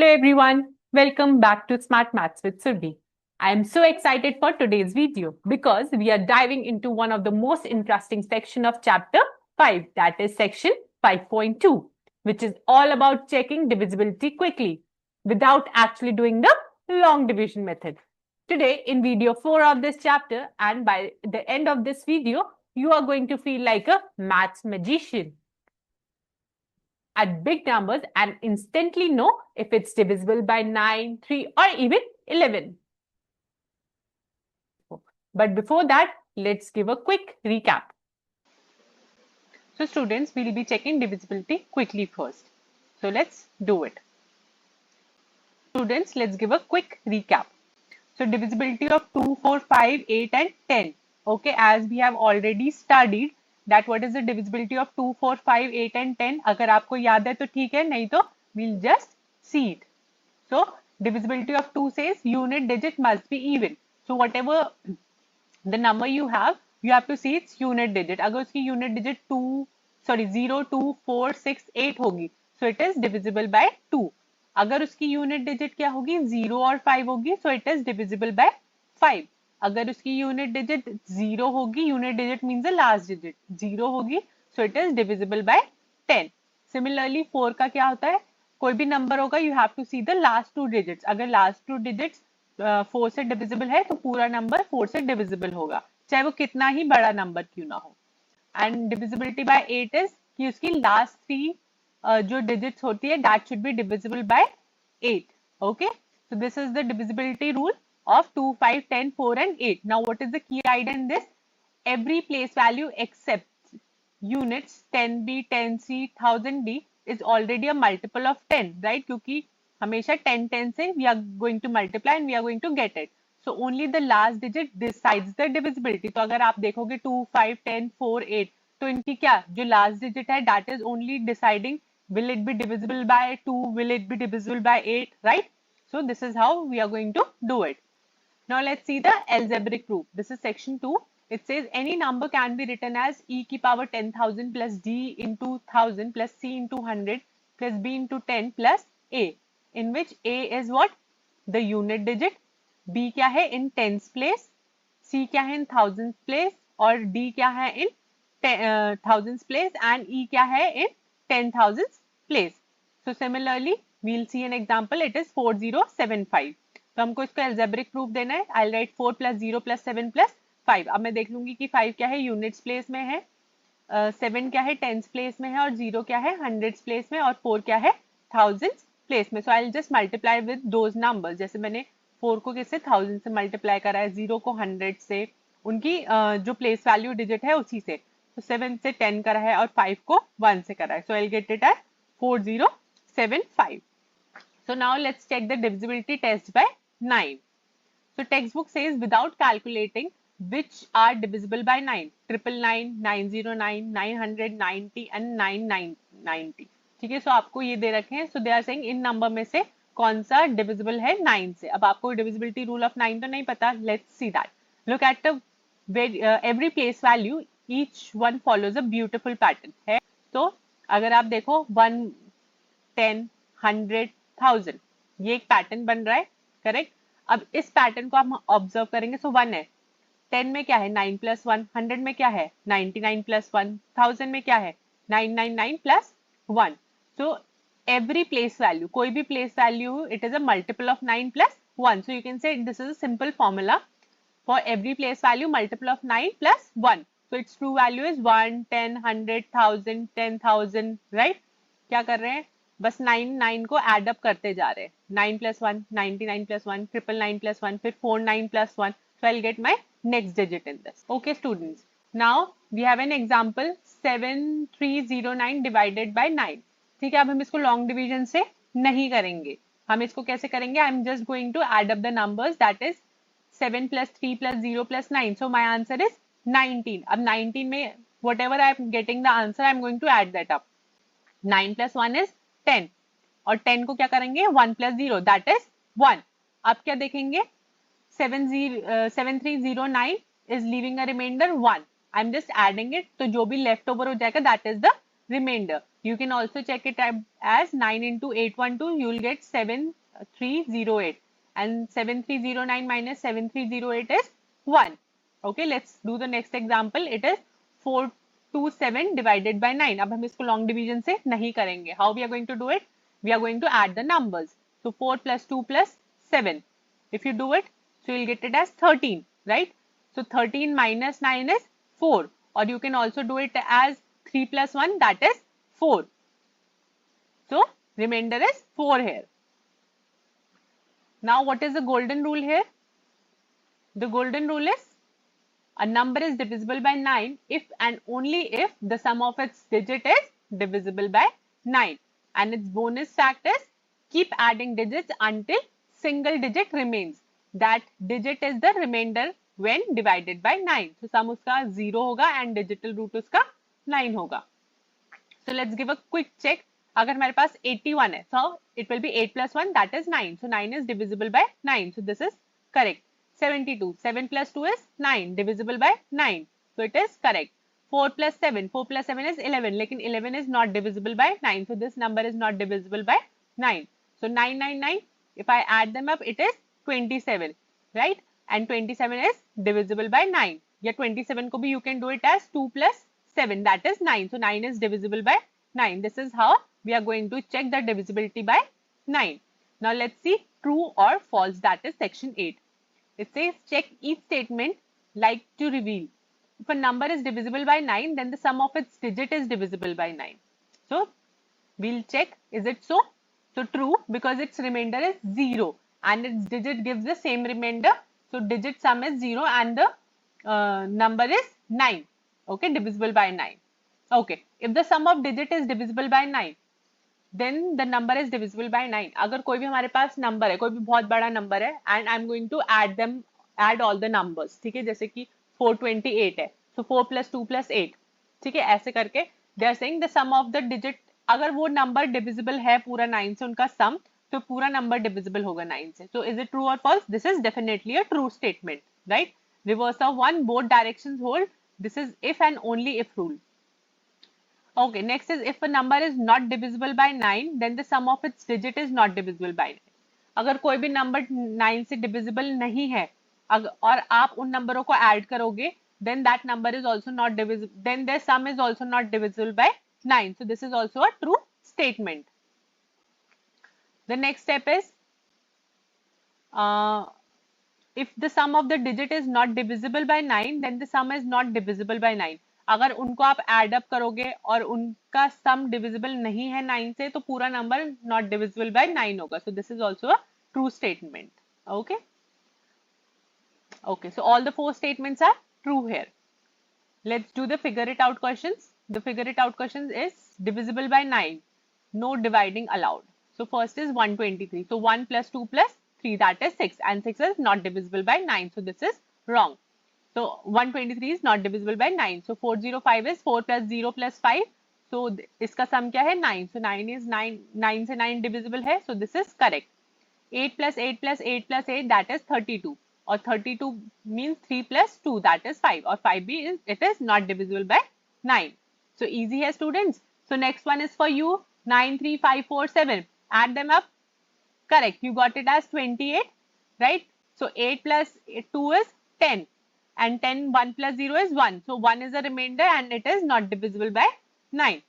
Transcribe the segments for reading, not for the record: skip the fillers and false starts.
Hello everyone, welcome back to Smart Maths with Surbhi. I am so excited for today's video because we are diving into one of the most interesting section of chapter 5, that is section 5.2, which is all about checking divisibility quickly without actually doing the long division method. Today in video 4 of this chapter, and by the end of this video, you are going to feel like a maths magician at big numbers and instantly know if it's divisible by 9, 3 or even 11. But before that, let's give a quick recap. So students, we'll be checking divisibility quickly first. So let's do it. Students, let's give a quick recap. So divisibility of 2, 4, 5, 8 and 10. Okay, as we have already studied that what is the divisibility of 2, 4, 5, 8 and 10. अगर आपको याद है तो ठीक है, नहीं तो we'll just see it. So divisibility of 2 says unit digit must be even. So whatever the number you have to see its unit digit. अगर उसकी unit digit 0, 2, 4, 6, 8 होगी, so it is divisible by 2. अगर उसकी unit digit क्या होगी 0 और 5 होगी, so it is divisible by 5. अगर उसकी यूनिट डिजिट 0 होगी, unit digit means the last digit 0 होगी, so it is divisible by 10. Similarly 4 का क्या होता है, कोई भी नंबर होगा you have to see the last 2 digits. अगर लास्ट 2 डिजिट्स 4 से डिविजिबल है तो पूरा नंबर 4 से डिविजिबल होगा, चाहे वो कितना ही बड़ा नंबर क्यों ना हो. एंड डिविजिबिलिटी बाय 8 इज कि उसकी लास्ट 3 जो डिजिट्स होती है that should be divisible by 8. Okay, so this is the divisibility rule of 2, 5, 10, 4 and 8. Now what is the key idea in this? Every place value except units 10b, 10c, 1000d is already a multiple of 10, right? क्योंकि हमेशा 10 10 से we are going to multiply and we are going to get it. So only the last digit decides the divisibility. तो अगर आप देखोगे 2, 5, 10, 4, 8, तो इनकी क्या जो लास्ट डिजिट है that is only deciding will it be divisible by 2, will it be divisible by 8, right? So this is how we are going to do it. Now let's see the algebraic proof. This is section 2. It says any number can be written as e की power 10,000 plus d into 1000 plus c into 100 plus b into 10 plus a, in which a is what? The unit digit, b क्या है in tens place, c क्या है in thousands place और d क्या है in thousands place and e क्या है in 10,000 place. So similarly we'll see an example. It is 4075. तो हमको इसका algebraic proof देना है. I'll write 4 plus 0 plus 7 plus 5. अब मैं देख लूंगी कि 5 क्या है यूनिट्स प्लेस में है, 7 क्या है टेंस प्लेस में है और 0 क्या है हंड्रेड्स प्लेस में और 4 क्या है थाउजेंड्स प्लेस में. So I will just multiply with those numbers. जैसे मैंने 4 को किससे 1000 से मल्टीप्लाई करा है, 0 को 100 से, उनकी जो प्लेस वैल्यू डिजिट है उसी से. तो 7 से 10 करा है और 5 को 1 से करा है. So I will get it at 4075. So now let's check the divisibility test by 9. So textbook says without calculating which are divisible by 9, 999, 909, 990 and 9990. ठीक है, सो आपको ये दे रखे हैं. सो दे आर सेइंग इन नंबर में से कौन सा डिविजिबल है 9 से. अब आपको डिविजिबिलिटी रूल ऑफ 9 तो नहीं पता. Let's see that. Look at the every place value, each one follows a beautiful pattern है. तो अगर आप देखो 1, 10, 100, 1000, ये एक पैटर्न बन रहा है, करेक्ट. अब इस पैटर्न को हम ऑब्जर्व करेंगे. सो 1 है, 10 में क्या है 9 प्लस 1, 100 में क्या है 99 प्लस 1, 1000 में क्या है 999 plus 1. So every place value, कोई भी place value, it is a multiple of 9 plus 1. So you can say this is a simple formula for every place value multiple of 9 plus 1. So it's true value is 1, 10, 100, 1000, 10,000, right. क्या कर रहे हैं, बस 9 को add up करते जा रहे हैं. 9 plus 1, 99 plus 1, 999 plus 1, फिर 49 plus 1. So I'll get my next digit in this. Okay students, now we have an example 7309 divided by 9. ठीक है, अब हम इसको लॉन्ग डिवीजन से नहीं करेंगे. हम इसको कैसे करेंगे, I am just going to add up the numbers, that is 7 plus 3 plus 0 plus 9. So my answer is 19. अब 19 में whatever I am getting the answer, I am going to add that up. 9 plus 1 is 10 और 10 को क्या करेंगे 1 plus 0 that is 1. अब क्या देखेंगे 7309 is leaving a remainder 1. I am just adding it, तो जो भी left over हो जाएगा that is the remainder. You can also check it as 9 into 812, you will get 7308, and 7309 minus 7308 is 1. Okay, let's do the next example. It is 427 divided by 9. अब हम इसको long division से नहीं करेंगे. How we are going to do it? We are going to add the numbers. So 4 plus 2 plus 7. If you do it, so you'll get it as 13, right? So 13 minus 9 is 4, or you can also do it as 3 plus 1, that is 4. So remainder is 4 here. Now what is the golden rule here? The golden rule is a number is divisible by 9 if and only if the sum of its digit is divisible by 9. And its bonus fact is keep adding digits until single digit remains. That digit is the remainder when divided by 9. So sum उसका 0 होगा and digital root उसका 9 होगा. So let's give a quick check. अगर हमारे पास 81 है, so it will be 8 plus 1, that is 9. So 9 is divisible by 9. So this is correct. 72. 7 plus 2 is 9, divisible by 9. So it is correct. 4 plus 7. 4 plus 7 is 11. लेकिन 11 is not divisible by 9. So this number is not divisible by 9. So 999, if I add them up, it is 27, right? And 27 is divisible by 9. या 27 को भी you can do it as 2 plus 7, that is 9. So 9 is divisible by 9. This is how we are going to check the divisibility by 9. Now let's see true or false, that is section 8. It says check each statement like to reveal. If a number is divisible by 9, then the sum of its digit is divisible by 9. So we'll check, is it so? So true, because its remainder is 0 and its digit gives the same remainder. So digit sum is 0 and the number is 9. Okay, divisible by 9. Okay, if the sum of digit is divisible by 9, then the number is divisible by 9. अगर कोई भी हमारे पास number है, कोई भी बहुत बड़ा number है, and I'm going to add all the numbers, ठीक है, जैसे कि 428 है, so 4 plus 2 plus 8, ठीक है, ऐसे करके they are saying the sum of the digit, अगर वो number divisible है पूरा 9 से उनका sum, तो पूरा number divisible होगा 9 से. So is it true or false? This is definitely a true statement, right? Reverse of 1, both directions hold. This is if and only if rule. Okay, next is if a number is not divisible by 9, then the sum of its digit is not divisible by 9. अगर कोई भी number 9 से divisible नहीं है और आप उन नंबरों को add करोगे, then that number is also not divisible, then their sum is also not divisible by 9. So this is also a true statement. The next step is if the sum of the digit is not divisible by 9, then the sum is not divisible by 9. अगर उनको आप add up करोगे और उनका sum divisible नहीं है 9 से, तो पूरा number not divisible by 9 होगा. So this is also a true statement. Okay. Okay. So all the 4 statements are true here. Let's do the figure it out questions. The figure it out questions is divisible by 9. No dividing allowed. So first is 123. So 1 plus 2 plus 3, that is 6, and 6 is not divisible by 9. So this is wrong. So 123 is not divisible by 9. So 405 is 4 plus 0 plus 5. So इसका sum क्या है? 9. So 9 is 9 से 9 divisible है. So this is correct. 8 plus 8 plus 8 plus 8, that is 32. Or 32 means 3 plus 2, that is 5. Or 5b is, it is not divisible by 9. So easy here, students. So next one is for you. 9, 3, 5, 4, 7. Add them up. Correct. You got it as 28, right? So 8 plus 2 is 10. And 10, 1 plus 0 is 1. So 1 is a remainder and it is not divisible by 9.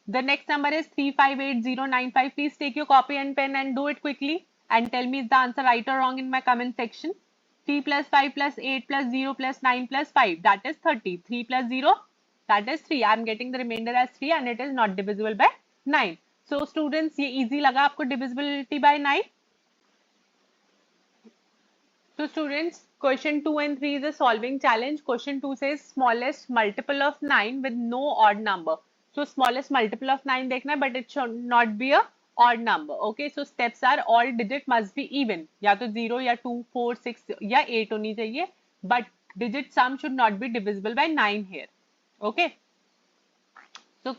The next number is 358095. Please take your copy and pen and do it quickly. And tell me is the answer right or wrong in my comment section. 3 plus 5 plus 8 plus 0 plus 9 plus 5. That is 30. 3 plus 0. That is 3. I am getting the remainder as 3 and it is not divisible by 9. So students, ये easy लगा आपको divisibility by 9? So students, question 2 and 3 is a solving challenge. Question 2 says smallest multiple of 9 with no odd number. So smallest multiple of 9 देखना है, but it should not be a odd number. Okay, so steps are all digit must be even. या तो 0 या 2, 4, 6 या 8 होनी चाहिए. But digit sum should not be divisible by 9 here. Okay. So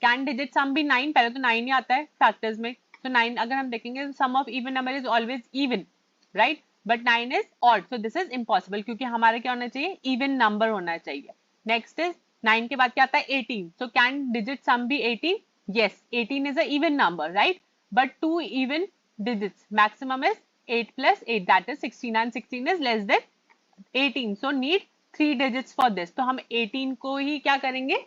can digit sum be 9? पहले तो 9 ही आता है factors में. So 9 अगर हम देखेंगे, sum of even number is always even, right? But 9 is odd. So this is impossible क्योंकि हमारा क्या होना चाहिए? Even number होना चाहिए. Next is 9 के बाद क्या आता है 18. So can digit sum be 18? Yes, 18 is an even number, right? But two even digits. Maximum is 8 plus 8, that is 16, and 16 is less than 18. So need 3 digits for this. तो हम 18 को ही क्या करेंगे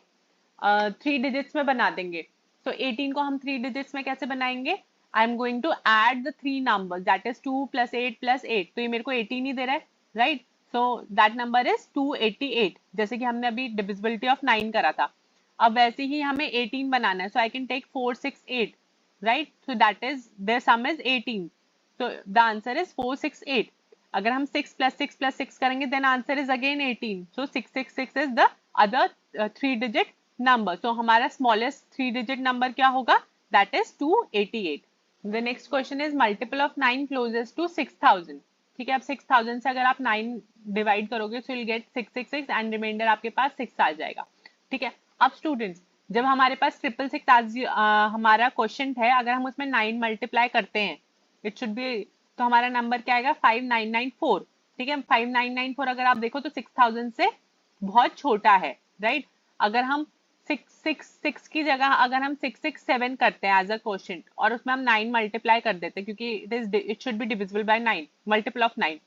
3 digits में बना देंगे. So 18 को हम 3 digits में कैसे बनाएंगे? I am going to add the 3 numbers, that is 2 plus 8 plus 8. तो ये मेरे को 18 ही दे रहा है, right? So that number is 288. जैसे कि हमने अभी divisibility of 9 करा था. अब वैसे ही हमें 18 बनाना है. So I can take 4, 6, 8, right? So that is their sum is 18. So the answer is 4, 6, 8. अगर हम 6 plus 6 plus 6 करेंगे then answer is again 18. So 666 is the other 3 digit number. So हमारा smallest 3 digit number क्या होगा? That is 288. The next question is multiple of 9 closest to 6000. ठीक है, अब 6000 से अगर आप 9 डिवाइड करोगे so you'll get 666 and remainder आपके पास 6 आ जाएगा. ठीक है, अब स्टूडेंट्स जब हमारे पास 666 हमारा क्वेश्चन है, अगर हम उसमें 9 मल्टीप्लाई करते हैं इट शुड बी, तो हमारा नंबर क्या आएगा 5994. ठीक है, 5994 अगर आप देखो तो 6000 से बहुत छोटा है, राइट? अगर हम 666 की जगह अगर हम 667 करते हैं एज अ क्वेश्चन और उसमें हम 9 मल्टीप्लाई कर देते हैं क्योंकि it should be divisible by 9, multiple of 9,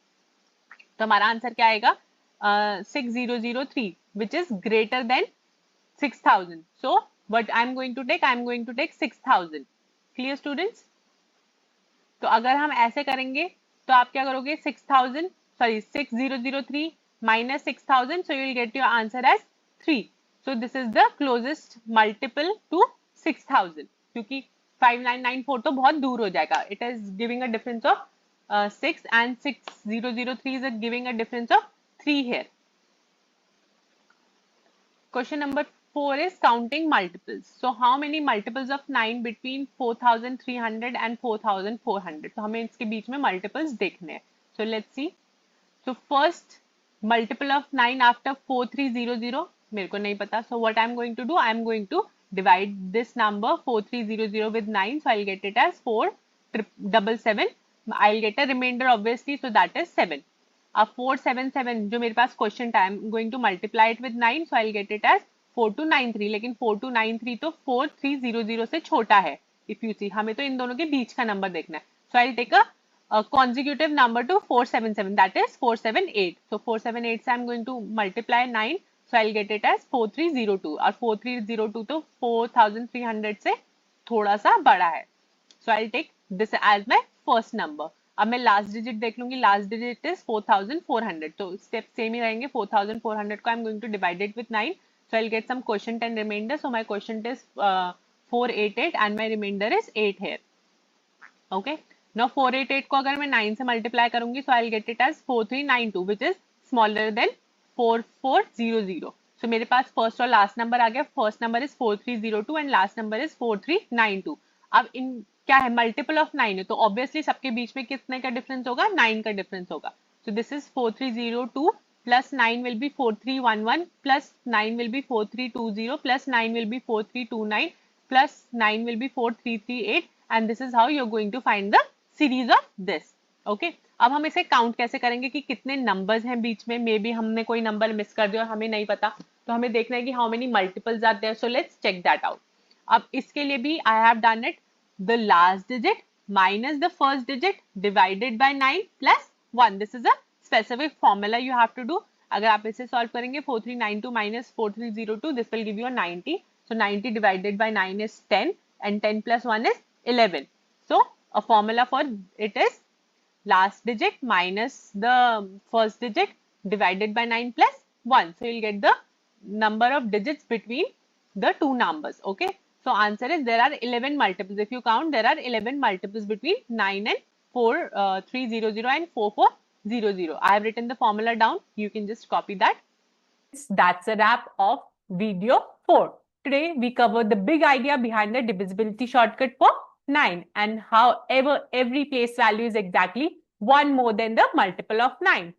तो हमारा आंसर क्या आएगा 6003 which is greater than 6000. So what I am going to take 6000. Clear students? तो अगर हम ऐसे करेंगे तो आप क्या करोगे 6003 minus 6000, so you will get your answer as 3. So this is the closest multiple to 6000. क्योंकि 5994 तो बहुत दूर हो जाएगा. It is giving a difference of 6 and 6003 is giving a difference of 3 here. Question number 4 is counting multiples. So how many multiples of 9 between 4300 and 4400? तो हमें इसके बीच में multiples देखने हैं. So let's see. So first multiple of 9 after 4300 मेरे को नहीं पता. So what I am going to do? I am going to divide this number 4300 with 9. So I'll get it as 477. I'll get a remainder obviously. So that is 7. अब 477 जो मेरे पास question था, I am going to multiply it with 9, so I will get it as 4293. लेकिन 4293 तो 4300 से छोटा है. इफ यू सी, हमें तो इन दोनों के बीच का नंबर देखना है. So I will take a consecutive number to 477, that is 478. So 478 से I am going to multiply 9, so I will get it as 4302. और 4302 तो 4300 से थोड़ा सा बड़ा है. So I will take this as my first number. अब मैं लास्ट डिजिट देख लूंगी. Last digit is 4400. तो स्टेप सेम ही रहेंगे. 4400 को I am going to divide it with 9, so I'll get some quotient and remainder. So my quotient is 488 and my remainder is 8 here. Okay, now 488 को अगर मैं 9 से मल्टीप्लाई करूंगी so I'll get it as 4392 which is smaller than 4400. So मेरे पास first और last number आ गया. First number is 4302 and last number is 4392. अब इन क्या है, मल्टीपल ऑफ 9 है तो ऑब्वियसली सबके बीच में कितने का डिफरेंस होगा, 9 का डिफरेंस होगा. So this is 4302 plus 9 will be 4311 plus 9 will be 4320 plus 9 will be 4329 plus 9 will be 4338 and this is how you're going to find the series of this. Okay, अब हम इसे काउंट कैसे करेंगे कि कितने नंबर्स हैं बीच में. मे बी हमने कोई नंबर मिस कर दिया और हमें नहीं पता, तो हमें देखना है कि how many multiples are there. So let's check that out. अब इसके लिए भी I have done it. The last digit minus the first digit divided by 9 plus 1. This is a specific formula you have to do. अगर आप इसे solve करेंगे 4392 minus 4302, this will give you a 90. So 90 divided by 9 is 10 and 10 plus 1 is 11. So a formula for it is last digit minus the first digit divided by 9 plus 1. So you'll get the number of digits between the two numbers. Okay, so answer is there are 11 multiples. If you count, there are 11 multiples between 9 and 4300 and 4400. I have written the formula down. You can just copy that. That's a wrap of video 4. Today we covered the big idea behind the divisibility shortcut for 9 and how every place value is exactly 1 more than the multiple of 9.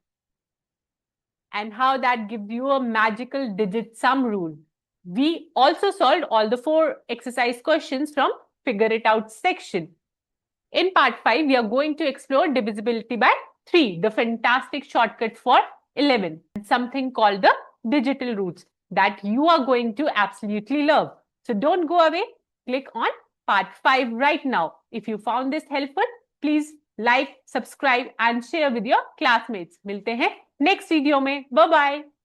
And how that gives you a magical digit sum rule. We also solved all the 4 exercise questions from Figure It Out section. In part 5, we are going to explore divisibility by 3, the fantastic shortcut for 11, and something called the digital roots. that you are going to absolutely love. So don't go away. Click on part 5 right now. If you found this helpful, please like, subscribe and share with your classmates. मिलते हैं next video में. Bye bye.